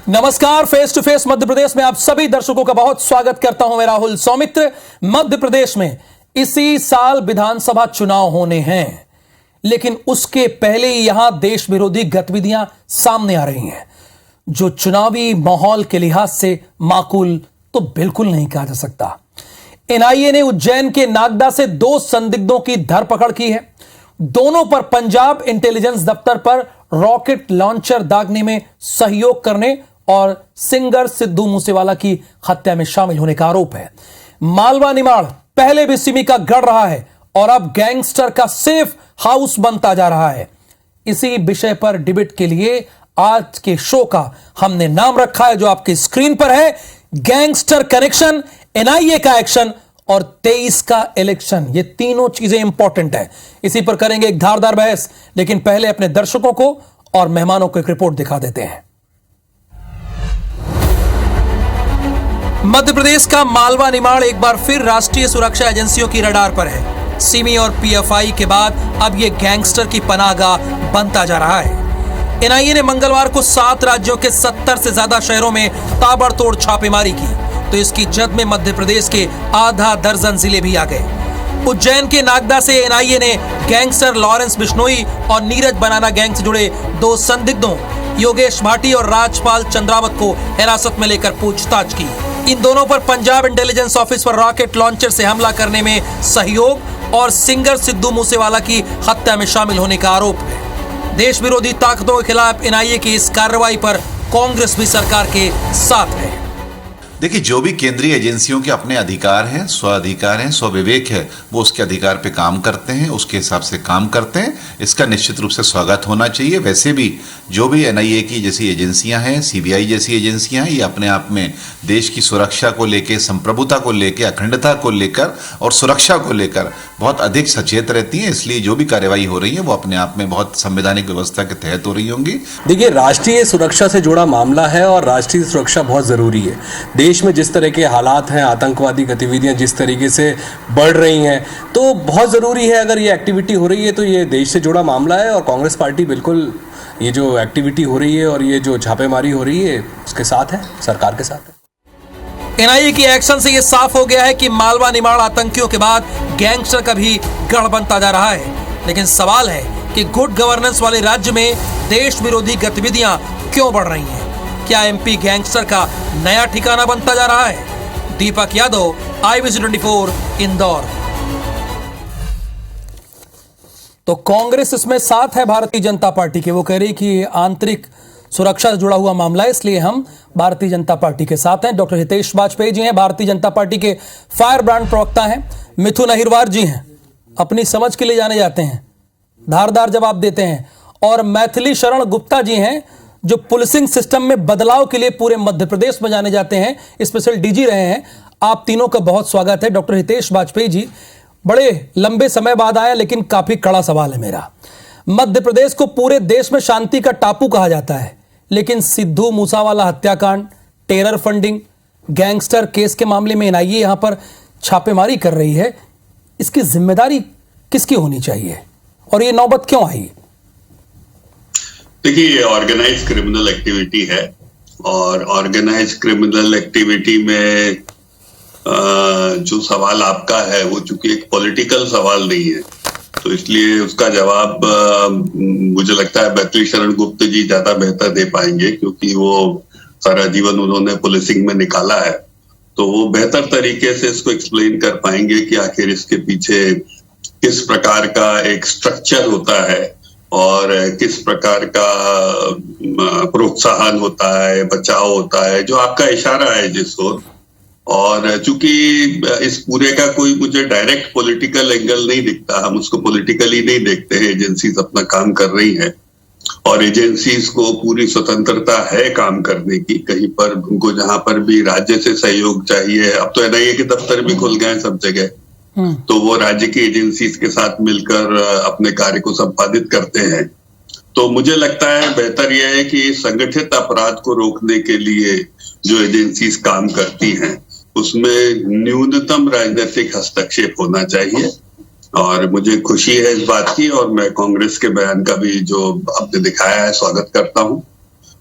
नमस्कार, face to face Madhya Pradesh में आप सभी दर्शकों का बहुत स्वागत करता हूं। मैं राहुल सौमित्र। मध्य प्रदेश में इसी साल विधानसभा चुनाव होने हैं, लेकिन उसके पहले ही यहां देश विरोधी गतिविधियां सामने आ रही हैं, जो चुनावी माहौल के लिहाज से माकूल तो बिल्कुल नहीं कहा जा सकता। एनआईए ने उज्जैन के नागदा से 2 संदिग्धों की धरपकड़ की है। दोनों पर पंजाब इंटेलिजेंस दफ्तर पर रॉकेट लॉन्चर दागने में सहयोग करने और सिंगर सिद्धू मूसेवाला की हत्या में शामिल होने का आरोप है। मालवा निमाड़ पहले भी सिमी का गढ़ रहा है और अब गैंगस्टर का सेफ हाउस बनता जा रहा है। इसी विषय पर डिबेट के लिए आज के शो का हमने नाम रखा है, जो आपकी स्क्रीन पर है, गैंगस्टर कनेक्शन, एनआईए का एक्शन और 23 का इलेक्शन। ये तीनों चीजें इंपॉर्टेंट है। इसी पर करेंगे एक धारदार बहस, लेकिन पहले अपने दर्शकों को और मेहमानों को एक रिपोर्ट दिखा देते हैं। मध्य प्रदेश का मालवा निमाड़ एक बार फिर राष्ट्रीय सुरक्षा एजेंसियों की रडार पर है। सिमी और पीएफआई के बाद अब यह गैंगस्टर की पनाहगाह बनता जा रहा है। एनआईए ने मंगलवार को 7 राज्यों के 70 से ज्यादा शहरों में ताबड़तोड़ छापेमारी की, तो इसकी जद में मध्य प्रदेश के आधा दर्जन जिले भी आ गए। उज्जैन के नागदा से एनआईए ने गैंगस्टर लॉरेंस बिश्नोई और नीरज बनाना गैंग से जुड़े 2 संदिग्धों योगेश भाटी और राजपाल चंद्रावत को हिरासत में लेकर पूछताछ की। इन दोनों पर पंजाब इंटेलिजेंस ऑफिस पर रॉकेट लॉन्चर से हमला करने में सहयोग और सिंगर सिद्धू मूसेवाला की हत्या में शामिल होने का आरोप है। देश विरोधी ताकतों के खिलाफ एनआईए की इस कार्रवाई पर कांग्रेस भी सरकार के साथ है। देखिए, जो भी केंद्रीय एजेंसियों के अपने अधिकार हैं, स्व अधिकार हैं, स्व विवेक है, वो उसके अधिकार पे काम करते हैं, उसके हिसाब से काम करते हैं। इसका निश्चित रूप से स्वागत होना चाहिए। वैसे भी जो भी एनआईए की जैसी एजेंसियां हैं, सीबीआई जैसी एजेंसियां हैं, ये अपने आप में देश की सुरक्षा को लेकर, संप्रभुता को लेकर, अखंडता को लेकर और सुरक्षा को लेकर बहुत अधिक सचेत रहती हैं। इसलिए जो भी कार्रवाई हो रही है वो अपने आप में बहुत संवैधानिक व्यवस्था के तहत हो रही होंगी। देखिए, राष्ट्रीय सुरक्षा से जुड़ा मामला है और राष्ट्रीय सुरक्षा बहुत ज़रूरी है। देश में जिस तरह के हालात हैं, आतंकवादी गतिविधियां जिस तरीके से बढ़ रही हैं, तो बहुत ज़रूरी है। अगर ये एक्टिविटी हो रही है तो ये देश से जुड़ा मामला है और कांग्रेस पार्टी बिल्कुल ये जो एक्टिविटी हो रही है और ये जो छापेमारी हो रही है उसके साथ है, सरकार के साथ है। एनआईए की एक्शन से यह साफ हो गया है कि मालवा निमाड़ आतंकियों के बाद गैंगस्टर का भी गढ़ बनता जा रहा है। लेकिन सवाल है कि गुड गवर्नेंस वाले राज्य में देश विरोधी गतिविधियां क्यों बढ़ रही हैं? क्या एमपी गैंगस्टर का नया ठिकाना बनता जा रहा है? दीपक यादव, IBC24 इंदौर। तो कांग्रेस इसमें साथ है भारतीय जनता पार्टी के। वो कह रही कि आंतरिक सुरक्षा से जुड़ा हुआ मामला है, इसलिए हम भारतीय जनता पार्टी के साथ हैं। डॉक्टर हितेश वाजपेयी जी हैं, भारतीय जनता पार्टी के फायर ब्रांड प्रवक्ता हैं। मिथुन अहिरवार जी हैं, अपनी समझ के लिए जाने जाते हैं, धारदार जवाब देते हैं। और मैथिली शरण गुप्ता जी हैं, जो पुलिसिंग सिस्टम में बदलाव के लिए पूरे मध्य प्रदेश में जाने जाते हैं, स्पेशल डीजी रहे हैं। आप तीनों का बहुत स्वागत है। डॉक्टर हितेश वाजपेयी जी, बड़े लंबे समय बाद आया, लेकिन काफी कड़ा सवाल है मेरा। मध्य प्रदेश को पूरे देश में शांति का टापू कहा जाता है, लेकिन सिद्धू मूसेवाला हत्याकांड, टेरर फंडिंग, गैंगस्टर केस के मामले में एनआईए यहां पर छापेमारी कर रही है। इसकी जिम्मेदारी किसकी होनी चाहिए और ये नौबत क्यों आई? देखिए, ये ऑर्गेनाइज क्रिमिनल एक्टिविटी है और ऑर्गेनाइज क्रिमिनल एक्टिविटी में जो सवाल आपका है वो चूंकि एक पॉलिटिकल सवाल नहीं है, तो इसलिए उसका जवाब मुझे लगता है मैथिली शरण गुप्ता जी ज्यादा बेहतर दे पाएंगे, क्योंकि वो सारा जीवन उन्होंने पुलिसिंग में निकाला है। तो वो बेहतर तरीके से इसको एक्सप्लेन कर पाएंगे कि आखिर इसके पीछे किस प्रकार का एक स्ट्रक्चर होता है और किस प्रकार का प्रोत्साहन होता है, बचाव होता है, जो आपका इशारा है जिस ओर। और चूंकि इस पूरे का कोई मुझे डायरेक्ट पॉलिटिकल एंगल नहीं दिखता, हम उसको पॉलिटिकली नहीं देखते हैं। एजेंसीज अपना काम कर रही हैं और एजेंसीज को पूरी स्वतंत्रता है काम करने की। कहीं पर उनको जहां पर भी राज्य से सहयोग चाहिए, अब तो एनआईए के दफ्तर भी खुल गए सब जगह, तो वो राज्य की एजेंसीज के साथ मिलकर अपने कार्य को संपादित करते हैं। तो मुझे लगता है बेहतर यह है कि संगठित अपराध को रोकने के लिए जो एजेंसीज काम करती हैं उसमें न्यूनतम राजनीतिक हस्तक्षेप होना चाहिए। और मुझे खुशी है इस बात की, और मैं कांग्रेस के बयान का भी जो आपने दिखाया है स्वागत करता हूं।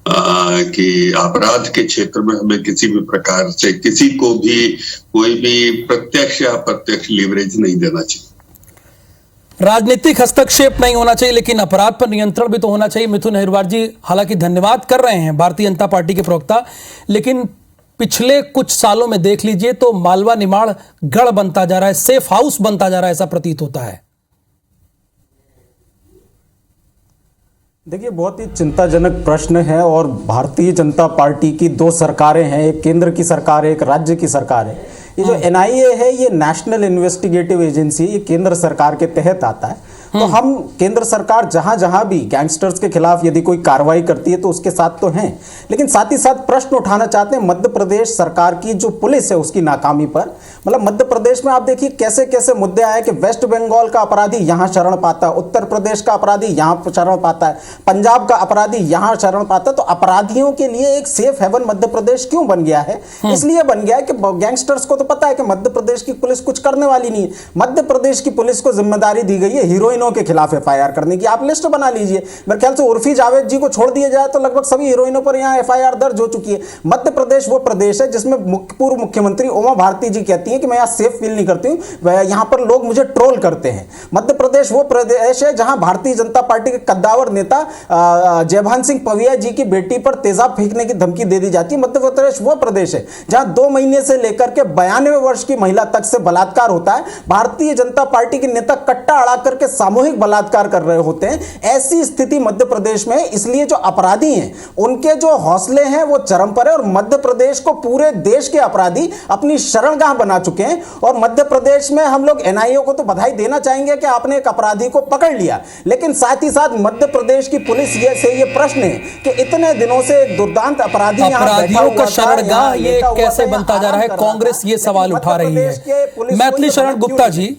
कि अपराध के क्षेत्र में हमें किसी भी प्रकार से किसी को भी कोई भी प्रत्यक्ष या अप्रत्यक्ष लीवरेज नहीं देना चाहिए। राजनीतिक हस्तक्षेप नहीं होना चाहिए, लेकिन अपराध पर नियंत्रण भी तो होना चाहिए। मिथुन अहिरवार जी हालांकि धन्यवाद कर रहे हैं भारतीय जनता पार्टी के प्रवक्ता, लेकिन पिछले कुछ सालों में देख लीजिए तो मालवा निमाड़ गढ़ बनता जा रहा है, सेफ हाउस बनता जा रहा है, ऐसा प्रतीत होता है। देखिए, बहुत ही चिंताजनक प्रश्न है और भारतीय जनता पार्टी की दो सरकारें हैं, एक केंद्र की सरकार है, एक राज्य की सरकार है। ये जो एनआईए है, ये नेशनल इन्वेस्टिगेटिव एजेंसी, ये केंद्र सरकार के तहत आता है। तो हम केंद्र सरकार जहां जहां भी गैंगस्टर्स के खिलाफ यदि कोई कार्रवाई करती है तो उसके साथ तो हैं, लेकिन साथ ही साथ प्रश्न उठाना चाहते हैं मध्य प्रदेश सरकार की जो पुलिस है उसकी नाकामी पर। मतलब मध्य प्रदेश में आप देखिए कैसे कैसे मुद्दे आए कि वेस्ट बंगाल का अपराधी यहां शरण पाता है, उत्तर प्रदेश का अपराधी यहां शरण पाता है, पंजाब का अपराधी यहां शरण पाता है। तो अपराधियों के लिए एक सेफ हेवन मध्य प्रदेश क्यों बन गया है? इसलिए बन गया है कि गैंगस्टर्स को तो पता है कि मध्य प्रदेश की पुलिस कुछ करने वाली नहीं है। मध्य प्रदेश की पुलिस को जिम्मेदारी दी गई है हीरोइनों के खिलाफ एफआईआर करने की। आप लिस्ट बना लीजिए, मेरे ख्याल से उर्फी जावेद जी को छोड़ दिया जाए तो लगभग सभी हीरोइनों पर यहां एफआईआर दर्ज हो चुकी है। मध्य प्रदेश वो प्रदेश है जिसमें पूर्व मुख्यमंत्री उमा भारती जी कहती हैं कि मैं यहां सेफ फील नहीं करती हूं, यहां पर लोग मुझे ट्रोल करते हैं। मध्य प्रदेश वो प्रदेश है जहां भारतीय जनता पार्टी के कद्दावर नेता जयभान सिंह पविया जी की बेटी पर तेजाब फेंकने की धमकी दे दी जाती है। मध्य प्रदेश वो प्रदेश है जहां 2 महीने से लेकर के 92 वर्ष की महिला तक से बलात्कार होता है। भारतीय जनता पार्टी के नेता कट्टा अड़ा करके सामूहिक बलात्कार कर रहे होते हैं। ऐसी स्थिति मध्य प्रदेश में, इसलिए जो अपराधी हैं उनके जो हौसले हैं वो चरम पर है और मध्य प्रदेश को पूरे देश के अपराधी अपनी शरणगाह बना चुके हैं। और मध्य प्रदेश में हम लोग एनआईए को तो बधाई देना चाहेंगे कि आपने एक अपराधी को पकड़ लिया, लेकिन साथ ही साथ मध्य प्रदेश की पुलिस से ये प्रश्न है कि इतने दिनों से एक दुर्दांत अपराधी अपराधियों का शरणगाह ये कैसे बनता जा रहा है? कांग्रेस ये सवाल उठा रही है। मैथिली शरण गुप्ता जी,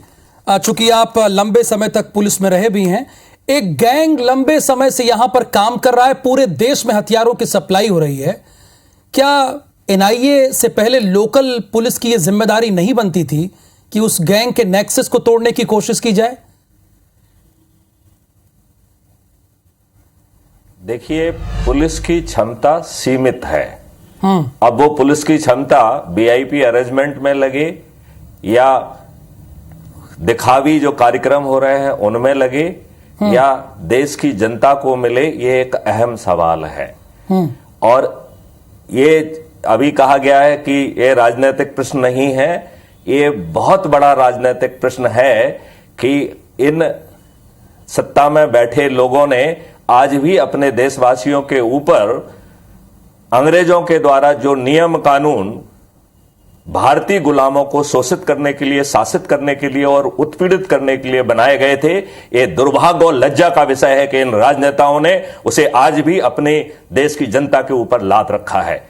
चूंकि आप लंबे समय तक पुलिस में रहे भी हैं, एक गैंग लंबे समय से यहां पर काम कर रहा है, पूरे देश में हथियारों की सप्लाई हो रही है। क्या एनआईए से पहले लोकल पुलिस की यह जिम्मेदारी नहीं बनती थी कि उस गैंग के नेक्सस को तोड़ने की कोशिश की जाए? देखिए, पुलिस की क्षमता सीमित है। अब वो पुलिस की क्षमता वीआईपी अरेंजमेंट में लगे या दिखावी जो कार्यक्रम हो रहे हैं उनमें लगे या देश की जनता को मिले, ये एक अहम सवाल है। और ये अभी कहा गया है कि ये राजनीतिक प्रश्न नहीं है, ये बहुत बड़ा राजनीतिक प्रश्न है कि इन सत्ता में बैठे लोगों ने आज भी अपने देशवासियों के ऊपर अंग्रेजों के द्वारा जो नियम कानून भारतीय गुलामों को शोषित करने के लिए, शासित करने के लिए और उत्पीड़ित करने के लिए बनाए गए थे, ये दुर्भाग्य और लज्जा का विषय है कि इन राजनेताओं ने उसे आज भी अपने देश की जनता के ऊपर लाद रखा है।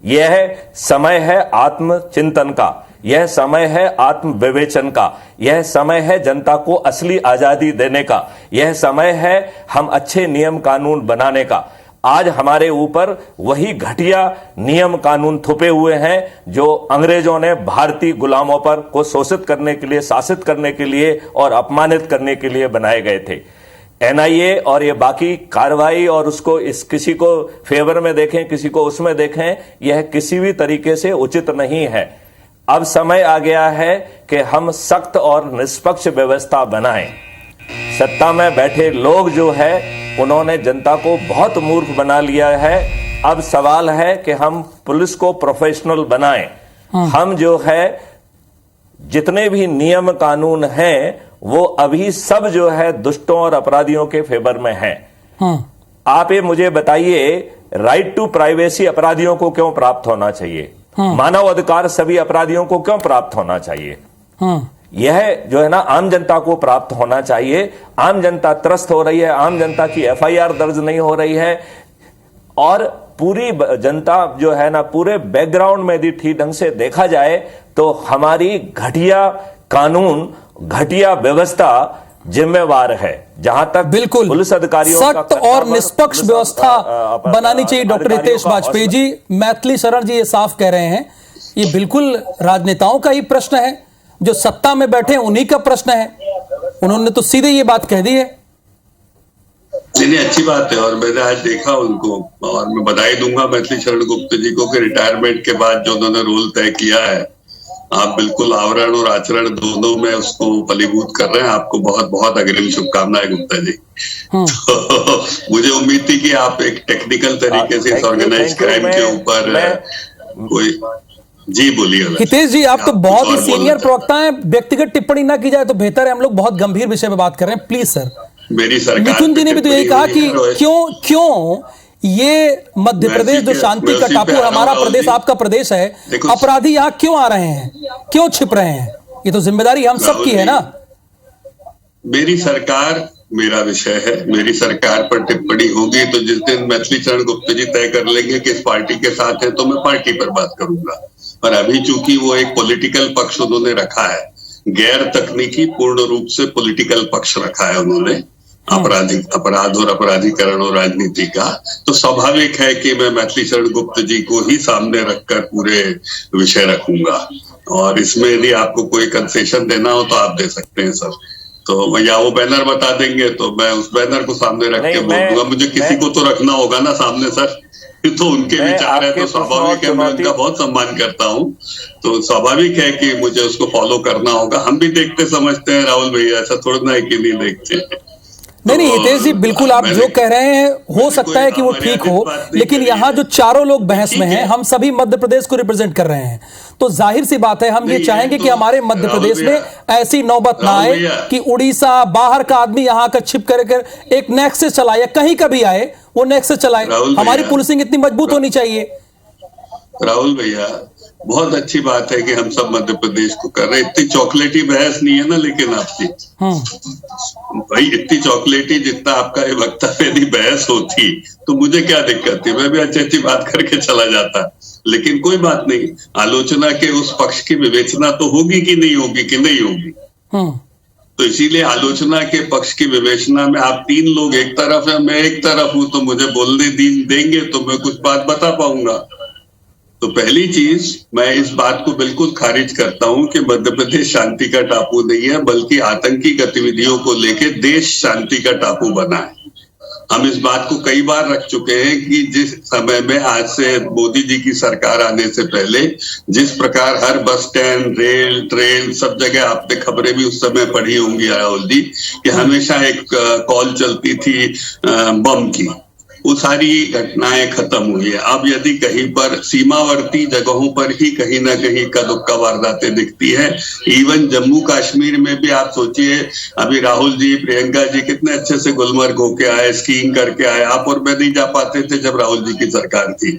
यह समय है आत्मचिंतन का, यह समय है आत्म विवेचन का, यह समय है जनता को असली आजादी देने का, यह समय है हम अच्छे नियम कानून बनाने का। आज हमारे ऊपर वही घटिया नियम कानून थोपे हुए हैं जो अंग्रेजों ने भारतीय गुलामों पर को शोषित करने के लिए, शासित करने के लिए और अपमानित करने के लिए बनाए गए थे। एनआईए और ये बाकी कार्रवाई और उसको किसी को फेवर में देखें, किसी को उसमें देखें, यह किसी भी तरीके से उचित नहीं है। अब समय आ गया है कि हम सख्त और निष्पक्ष व्यवस्था बनाएं। सत्ता में बैठे लोग जो है उन्होंने जनता को बहुत मूर्ख बना लिया है। अब सवाल है कि हम पुलिस को प्रोफेशनल बनाएं। हम जो है जितने भी नियम कानून हैं वो अभी सब जो है दुष्टों और अपराधियों के फेवर में हैं। आप ये मुझे बताइए, राइट टू प्राइवेसी अपराधियों को क्यों प्राप्त होना चाहिए? मानव अधिकार सभी अपराधियों को क्यों प्राप्त होना चाहिए? यह जो है ना आम जनता को प्राप्त होना चाहिए। आम जनता त्रस्त हो रही है, आम जनता की एफआईआर दर्ज नहीं हो रही है और पूरी जनता जो है ना पूरे बैकग्राउंड में यदि ठीक ढंग से देखा जाए तो हमारी घटिया कानून, घटिया व्यवस्था जिम्मेवार है। जहां तक बिल्कुल पुलिस अधिकारियों सख्त और निष्पक्ष व्यवस्था बनानी चाहिए। डॉक्टर हितेश वाजपेयी जी, मैथिली शरण जी ये साफ कह रहे हैं, ये बिल्कुल राजनेताओं का ही प्रश्न है, जो सत्ता में बैठे उन्हीं का प्रश्न है। उन्होंने तो सीधे ये बात कह दी है। नहीं, अच्छी बात है। और मैंने आज देखा उनको, और मैं बधाई दूंगा मैथिली शरण गुप्त जी को कि रिटायरमेंट के बाद जो उन्होंने रोल तय किया है, आप बिल्कुल आवरण और आचरण दोनों में उसको फलीभूत कर रहे हैं। आपको बहुत बहुत अग्रिम शुभकामनाएं गुप्ता जी। तो मुझे उम्मीद थी कि आप एक टेक्निकल तरीके से इस ऑर्गेनाइज क्राइम के ऊपर कोई जी बोलिए। हितेश जी, आप तो बहुत ही सीनियर प्रवक्ता हैं, व्यक्तिगत टिप्पणी ना की जाए तो बेहतर है। हम लोग बहुत गंभीर विषय पे बात कर रहे हैं, प्लीज सर। मेरी सरकार मिथुन जी ने भी तो यही कहा कि क्यों ये मध्य प्रदेश जो शांति का टापू है, हमारा प्रदेश आपका प्रदेश है, अपराधी यहाँ क्यों आ रहे हैं, क्यों छिप रहे हैं? ये तो जिम्मेदारी हम सबकी है ना। मेरी सरकार मेरा विषय है, मेरी सरकार पर टिप्पणी होगी तो जिस दिन मैथिली शरण गुप्ता जी तय कर लेंगे कि इस पार्टी के साथ है तो मैं पार्टी पर बात करूंगा। पर अभी चूंकि वो एक पॉलिटिकल पक्ष उन्होंने रखा है, गैर तकनीकी पूर्ण रूप से पॉलिटिकल पक्ष रखा है उन्होंने, अपराध और अपराधीकरण और राजनीति का, तो स्वाभाविक है कि मैं मैथिली शरण गुप्ता जी को ही सामने रखकर पूरे विषय रखूंगा। और इसमें यदि आपको कोई कंसेशन देना हो तो आप दे सकते हैं सर। तो या वो बैनर बता देंगे तो मैं उस बैनर को सामने रख के बोल दूंगा। मुझे किसी को तो रखना होगा ना सामने सर, तो उनके विचार है तो स्वाभाविक है, मैं उनका बहुत सम्मान करता हूँ, तो स्वाभाविक है कि मुझे उसको फॉलो करना होगा। हम भी देखते समझते हैं राहुल भैया, ऐसा थोड़ा ना है कि नहीं देखते। नहीं हितेश जी, बिल्कुल आप जो कह रहे हैं हो सकता है कि वो ठीक हो, लेकिन यहाँ जो चारों लोग बहस में हैं, हम सभी मध्य प्रदेश को रिप्रेजेंट कर रहे हैं, तो जाहिर सी बात है हम ये चाहेंगे कि हमारे मध्य प्रदेश में ऐसी नौबत ना आए कि उड़ीसा बाहर का आदमी यहाँ का छिप कर एक नेक्सस चलाए, या कहीं का भी आए वो नेक्सस चलाए। हमारी पुलिसिंग इतनी मजबूत होनी चाहिए। राहुल भैया, बहुत अच्छी बात है कि हम सब मध्य प्रदेश को कर रहे हैं। इतनी चॉकलेटी बहस नहीं है ना, लेकिन आपकी भाई इतनी चॉकलेटी जितना आपका ये वक्तव्य यदि बहस होती तो मुझे क्या दिक्कत थी, मैं भी अच्छी अच्छी बात करके चला जाता। लेकिन कोई बात नहीं, आलोचना के उस पक्ष की विवेचना तो होगी कि नहीं होगी कि नहीं होगी। तो इसीलिए आलोचना के पक्ष की विवेचना में आप तीन लोग एक तरफ है, मैं एक तरफ हूं, तो मुझे बोलने देंगे तो मैं कुछ बात बता पाऊंगा। तो पहली चीज, मैं इस बात को बिल्कुल खारिज करता हूं कि मध्य प्रदेश शांति का टापू नहीं है, बल्कि आतंकी गतिविधियों को लेकर देश शांति का टापू बना है। हम इस बात को कई बार रख चुके हैं कि जिस समय में, आज से मोदी जी की सरकार आने से पहले, जिस प्रकार हर बस स्टैंड, रेल, ट्रेन, सब जगह आपने खबरें भी उस समय पढ़ी होंगी राहुल जी, कि हमेशा एक कॉल चलती थी बम की। वो सारी घटनाएं खत्म हुई है। अब यदि कहीं पर सीमावर्ती जगहों पर ही कहीं ना कहीं इक्का दुक्का वारदातें दिखती है, इवन जम्मू कश्मीर में भी आप सोचिए, अभी राहुल जी, प्रियंका जी कितने अच्छे से गुलमर्ग होके आए, स्कीइंग करके आए। आप और मैं नहीं जा पाते थे जब राहुल जी की सरकार थी,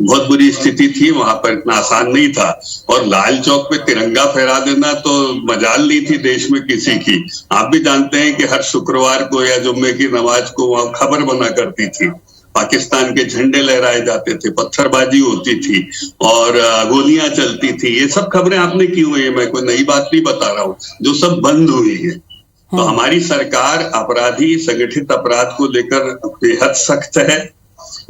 बहुत बुरी स्थिति थी वहां पर, इतना आसान नहीं था। और लाल चौक पे तिरंगा फहरा देना तो मजाल नहीं थी देश में किसी की। आप भी जानते हैं कि हर शुक्रवार को या जुम्मे की नमाज को वहां खबर बना करती थी, पाकिस्तान के झंडे लहराए जाते थे, पत्थरबाजी होती थी और गोलियां चलती थी। ये सब खबरें आपने की हुई है, मैं कोई नई बात नहीं बता रहा हूँ, जो सब बंद हुई है। तो हमारी सरकार अपराधी, संगठित अपराध को लेकर बेहद सख्त है।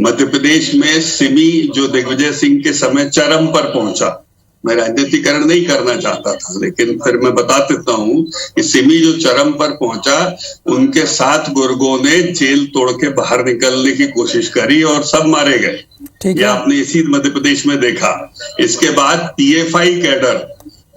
मध्य प्रदेश में सिमी जो दिग्विजय सिंह के समय चरम पर पहुंचा, मैं राजनीतिकरण नहीं करना चाहता था, लेकिन फिर मैं बता देता हूँ कि सिमी जो चरम पर पहुंचा, उनके 7 गुर्गों ने जेल तोड़ के बाहर निकलने की कोशिश करी और सब मारे गए। ये आपने इसी मध्य प्रदेश में देखा। इसके बाद पीएफआई कैडर,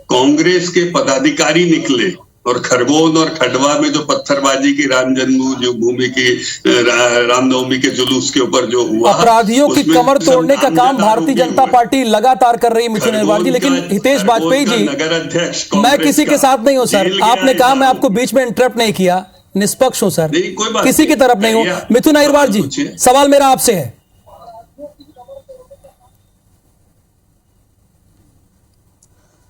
कांग्रेस के पदाधिकारी निकले और खरगोन और खंडवा में जो पत्थरबाजी की राम जन्मभूमि की रामनवमी के जुलूस के ऊपर जो हुआ, अपराधियों की कमर तोड़ने का काम भारतीय जनता पार्टी लगातार कर रही है मिथुन अग्रवाल जी। लेकिन हितेश वाजपेयी जी, नगर अध्यक्ष, मैं किसी के साथ नहीं हूं सर, आपने कहा, मैं आपको बीच में इंटरप्ट नहीं किया, निष्पक्ष हूं सर, किसी की तरफ नहीं हूं। मिथुन अग्रवाल जी, सवाल मेरा आपसे है,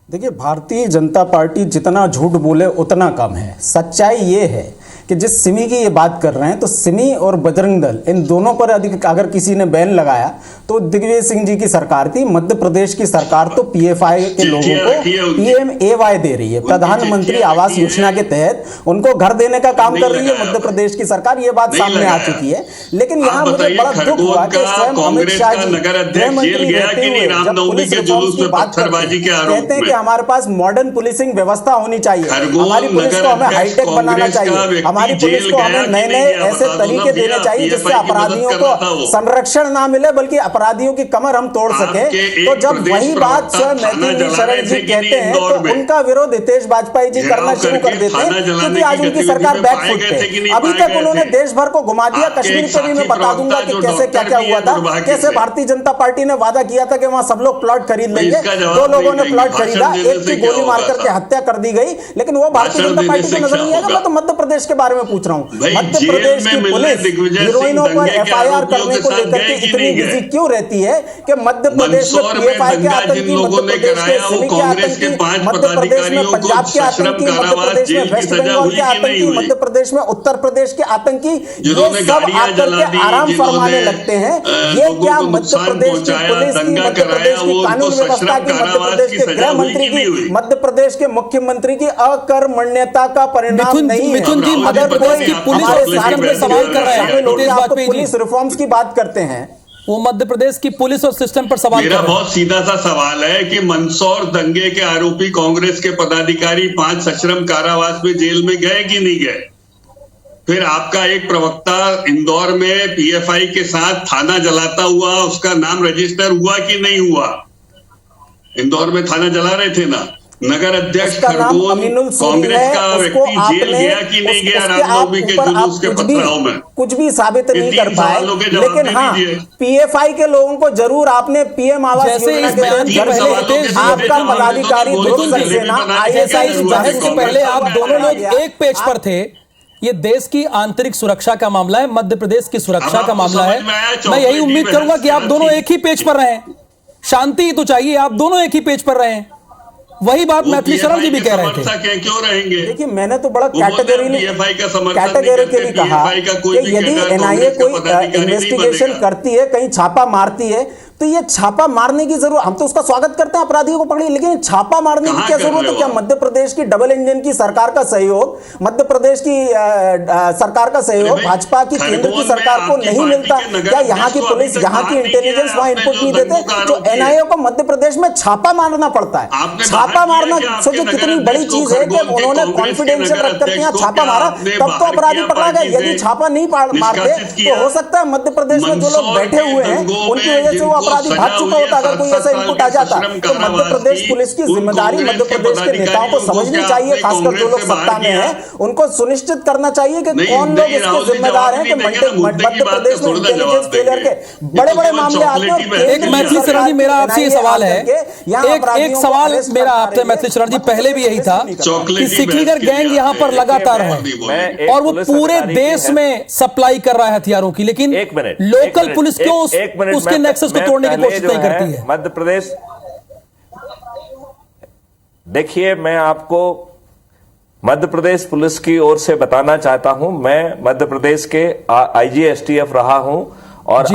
देखिए, भारतीय जनता पार्टी जितना झूठ बोले उतना कम है। सच्चाई ये है कि जिस सिमी की ये बात कर रहे हैं, तो सिमी और बजरंग दल, इन दोनों पर अगर किसी ने बैन लगाया तो दिग्विजय सिंह जी की सरकार थी। मध्य प्रदेश की सरकार तो पीएफआई के लोगों को PMAY दे रही है, प्रधानमंत्री आवास योजना के तहत उनको घर देने का काम कर रही है मध्य प्रदेश की सरकार। ये बात सामने आ चुकी है। लेकिन यहाँ मुझे बड़ा दुख हुआ कि स्वयं अमित शाह जी गृह मंत्री रहते हुए जब पुलिस रिफॉर्म्स की बात कहते हैं कि हमारे पास मॉडर्न पुलिसिंग व्यवस्था होनी चाहिए, हमारी पुलिस को हमें हाईटेक बनाना चाहिए, हमारी पुलिस को हमें नए नए ऐसे तरीके देने चाहिए जिससे अपराधियों को संरक्षण ना मिले बल्कि अपराधियों की कमर हम तोड़ सके। तो जब वही बात सर मैथिली शरण जी कहते हैं तो उनका विरोध हितेश वाजपेयी जी करना शुरू कर देते हैं, क्योंकि आज उनकी सरकार बैकफुट पे। अभी तक उन्होंने देश भर को घुमा दिया। कश्मीर पे भी मैं बता दूंगा कि कैसे क्या क्या हुआ था, कैसे भारतीय जनता पार्टी ने वादा किया था कि वहां सब लोग प्लॉट खरीद लेंगे। 2 लोगों ने प्लॉट खरीदा, एक की गोली मारकर के हत्या कर दी गई, लेकिन वो भारतीय जनता पार्टी को नजर नहीं आएगा। मैं तो मध्य प्रदेश के बारे में पूछ रहा हूँ, मध्य प्रदेश की पुलिस हीरोइनों पर FIR करने को लेकर के इतनी बिजी क्यों रहती है कि मध्य प्रदेश में PFI के आतंकी, मध्य प्रदेश के सिमी के आतंकी, मध्य प्रदेश में पंजाब के आतंकी, मध्य प्रदेश में वेस्ट बंगाल के आतंकी, मध्य प्रदेश में उत्तर प्रदेश के आतंकी, ये सब आकर के आराम फरमाने लगते हैं। ये क्या मध्य प्रदेश की पुलिस की, मध्य प्रदेश की कानून व्यवस्था की, मध्य प्रदेश के गृह मंत्री की, मध्य प्रदेश के मुख्यमंत्री की अकर्मण्यता का परिणाम नहीं है। मिथुन जी, मध्य प्रदेश की पुलिस और सिस्टम पे सवाल कर रहे हैं हितेश वाजपेयी जी। पुलिस रिफॉर्म्स की बात करते हैं, वो मध्य प्रदेश की पुलिस और सिस्टम पर सवाल कर मेरा रहे हैं। बहुत सीधा सा सवाल है कि मंदसौर दंगे के आरोपी कांग्रेस के पदाधिकारी 5 सश्रम कारावास में जेल में गए कि नहीं गए? फिर आपका एक प्रवक्ता इंदौर में PFI के साथ थाना जलाता हुआ, उसका नाम रजिस्टर हुआ कि नहीं हुआ? इंदौर में थाना जला रहे थे ना। नगर अध्यक्ष खरगोन कांग्रेस का व्यक्ति जेल गया कि नहीं गया रामनवमी के जुलूस के पथराव में? कुछ भी साबित नहीं कर पाए, लेकिन हाँ PFI के लोगों को जरूर आपने PM आवास योजना के तहत आपका पदाधिकारी ध्रुव सक्सेना ISI जाहिर से पहले आप दोनों लोग एक पेज पर थे। ये देश की आंतरिक सुरक्षा का मामला है, मध्य प्रदेश की सुरक्षा का मामला है। मैं यही उम्मीद करूंगा कि आप दोनों एक ही पेज पर रहें। शांति तो चाहिए, आप दोनों एक ही पेज पर रहें। वही बात मैथिली शरण जी भी कह रहे थे। क्यों रहेंगे? देखिए, मैंने तो बड़ा कैटेगरिकली कहा कि यदि NIA कोई इन्वेस्टिगेशन करती है, कहीं छापा मारती है, तो ये छापा मारने की जरूरत, हम तो उसका स्वागत करते हैं, अपराधियों को पकड़िए, लेकिन छापा मारने की क्या जरूरत है? क्या मध्य प्रदेश की डबल इंजन की सरकार का सहयोग, मध्य प्रदेश की सरकार का सहयोग भाजपा की केंद्र की सरकार को नहीं मिलता? क्या यहाँ की पुलिस, यहाँ की इंटेलिजेंस वहां इनपुट नहीं देते? जो NIA को मध्य प्रदेश में छापा मारना पड़ता है। छापा मारना सोचो कितनी बड़ी चीज है कि उन्होंने कॉन्फिडेंशियल रख करके यहाँ छापा मारा, तब तो अपराधी पकड़ा गया। यदि छापा नहीं मारते तो हो सकता है मध्य प्रदेश में जो लोग बैठे हुए हैं उनकी वजह से वो अपराधी भाग चुका होता। अगर कोई ऐसा इनपुट आ जाता तो मध्य प्रदेश पुलिस की जिम्मेदारी मध्य प्रदेश के नेताओं को समझनी चाहिए, खासकर जो लोग सत्ता में हैं, उनको सुनिश्चित करना चाहिए कि कौन लोग इसके जिम्मेदार हैं कि मध्य प्रदेश में इंटेलिजेंस फेलियर के बड़े बड़े मामले आते हैं। एक मैथिली शरण जी, मेरा आपसे ये सवाल है, एक सवाल मेरा आपसे मैथिली शरण जी पहले भी यही था कि सिकलीगढ़ गैंग यहाँ पर लगातार है और वो पूरे देश में सप्लाई कर रहा है हथियारों की, लेकिन लोकल पुलिस क्यों उसके नेक्सस को तोड़ने की कोशिश नहीं करती है? मध्य प्रदेश, देखिए, मैं आपको मध्य प्रदेश पुलिस की ओर से बताना चाहता हूं। मैं मध्य प्रदेश के IG STF रहा हूं और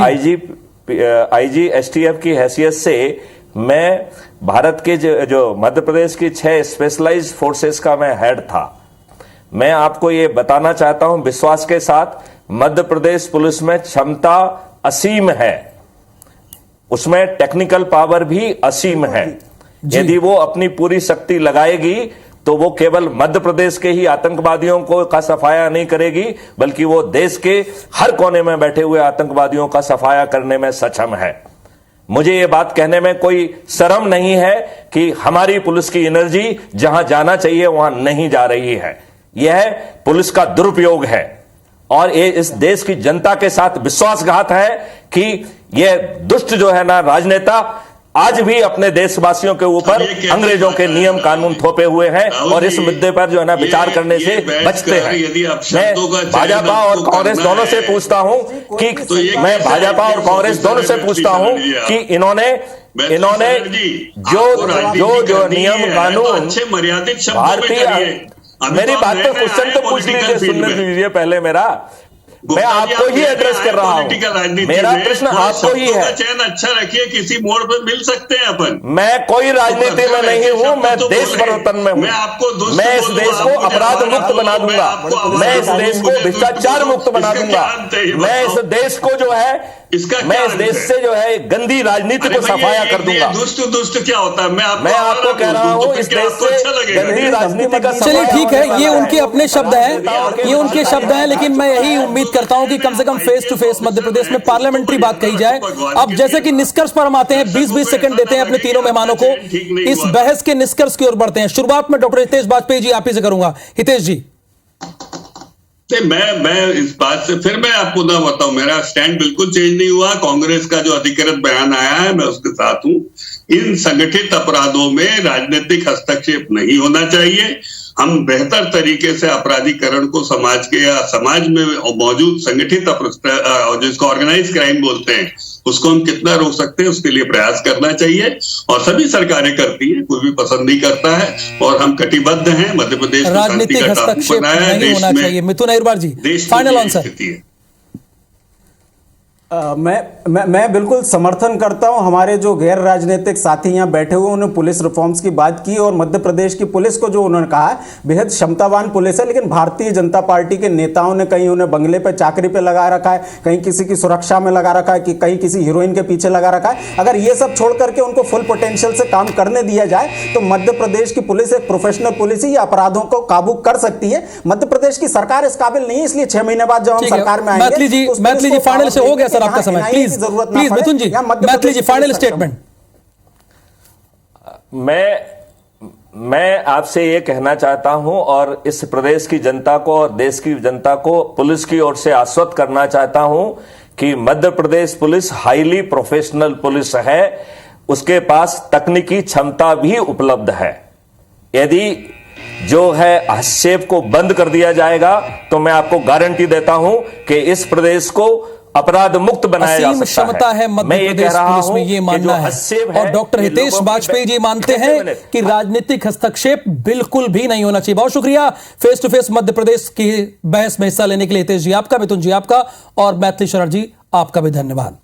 IG STF की हैसियत से मैं भारत के जो मध्य प्रदेश की 6 स्पेशलाइज्ड फोर्सेस का मैं हेड था। मैं आपको ये बताना चाहता हूं विश्वास के साथ, मध्य प्रदेश पुलिस में क्षमता असीम है, उसमें टेक्निकल पावर भी असीम है। यदि वो अपनी पूरी शक्ति लगाएगी तो वो केवल मध्य प्रदेश के ही आतंकवादियों को का सफाया नहीं करेगी, बल्कि वो देश के हर कोने में बैठे हुए आतंकवादियों का सफाया करने में सक्षम है। मुझे ये बात कहने में कोई शर्म नहीं है कि हमारी पुलिस की एनर्जी जहां जाना चाहिए वहां नहीं जा रही है। यह पुलिस का दुरुपयोग है और ये इस देश की जनता के साथ विश्वासघात है कि ये दुष्ट जो है ना राजनेता आज भी अपने देशवासियों के ऊपर अंग्रेजों के नियम कानून थोपे हुए हैं और इस मुद्दे पर जो है ना विचार करने से बचते हैं। मैं भाजपा और कांग्रेस दोनों से पूछता हूं कि इन्होंने जो नियम कानून भारतीय, मेरी बात पे क्वेश्चन तो पूछ लीजिए, सुनने दीजिए पहले मेरा। मैं आपको ही एड्रेस कर रहा हूं, मेरा प्रश्न आपको ही है। चयन अच्छा रखिए, किसी मोड़ पर मिल सकते हैं अपन। मैं कोई राजनीति में नहीं हूं, मैं देश परिवर्तन में हूं। मैं इस देश को अपराध मुक्त बना दूंगा, मैं इस देश को भ्रष्टाचार मुक्त बना दूंगा, मैं इस देश को जो है इसका मैं क्या इस देश अर्थ है? से जो है गंदी राजनीति को सफाया कर दूंगा। दुष्ट क्या होता है? मैं आपको कह रहा हूं इस देश से गंदी राजनीति का चलिए ठीक है, ये उनके अपने शब्द हैं, ये उनके शब्द हैं, लेकिन मैं यही उम्मीद करता हूं कि कम से कम face to face Madhya Pradesh में पार्लियामेंट्री बात कही जाए। अब जैसे कि निष्कर्ष पर हम आते हैं, 20-20 सेकंड देते हैं अपने तीनों मेहमानों को, इस बहस के निष्कर्ष की ओर बढ़ते हैं। शुरुआत में डॉक्टर हितेश वाजपेयी जी आप ही से करूंगा। हितेश जी, मैं इस बात से फिर मैं आपको ना बताऊं, मेरा स्टैंड बिल्कुल चेंज नहीं हुआ। कांग्रेस का जो अधिकृत बयान आया है मैं उसके साथ हूं। इन संगठित अपराधों में राजनीतिक हस्तक्षेप नहीं होना चाहिए। हम बेहतर तरीके से अपराधीकरण को समाज के या समाज में मौजूद संगठित जिसको ऑर्गेनाइज क्राइम बोलते हैं उसको हम कितना रोक सकते हैं उसके लिए प्रयास करना चाहिए, और सभी सरकारें करती हैं, कोई भी पसंद नहीं करता है। और हम कटिबद्ध हैं, मध्य प्रदेश को शांति राजनीतिक का टापू हस्तक्षेप बनाया है नहीं होना चाहिए। मिथुन अहिरवार जी, फाइनल आंसर। मैं बिल्कुल समर्थन करता हूं। हमारे जो गैर राजनीतिक साथी यहाँ बैठे हुए उन्होंने पुलिस रिफॉर्म्स की बात की, और मध्य प्रदेश की पुलिस को जो उन्होंने कहा बेहद क्षमतावान पुलिस है, लेकिन भारतीय जनता पार्टी के नेताओं ने कहीं उन्हें बंगले पे चाकरी पे लगा रखा है, कहीं किसी की सुरक्षा में लगा रखा है, कि कहीं किसी हीरोइन के पीछे लगा रखा है। अगर ये सब छोड़ करके उनको फुल पोटेंशियल से काम करने दिया जाए तो मध्य प्रदेश की पुलिस एक प्रोफेशनल पुलिस ही अपराधों को काबू कर सकती है। मध्य प्रदेश की सरकार इस काबिल नहीं है, इसलिए 6 महीने बाद जब हम सरकार में आएंगे। मैथिली जी फाइनल से हो गया सर आपका समय, please Mithun ji, Maithili ji final statement. मैं आपसे ये कहना चाहता हूं और इस प्रदेश की जनता को और देश की जनता को पुलिस की ओर से आश्वस्त करना चाहता हूं कि Madhya Pradesh police highly professional police है, उसके पास तकनीकी क्षमता भी उपलब्ध है। यदि जो है हस्तक्षेप को बंद कर दिया जाएगा तो मैं आपको गारंटी देता हूं कि इस प्रदेश को अपराध मुक्त बनाया जा सकता क्षमता है मध्य प्रदेश पुलिस में, ये मानना है। और डॉक्टर हितेश वाजपेयी जी मानते हैं कि राजनीतिक हस्तक्षेप बिल्कुल भी नहीं होना चाहिए। बहुत शुक्रिया face to face Madhya Pradesh की बहस में हिस्सा लेने के लिए हितेश जी आपका, मिथुन जी आपका, और मैथिली शरण जी आपका भी धन्यवाद।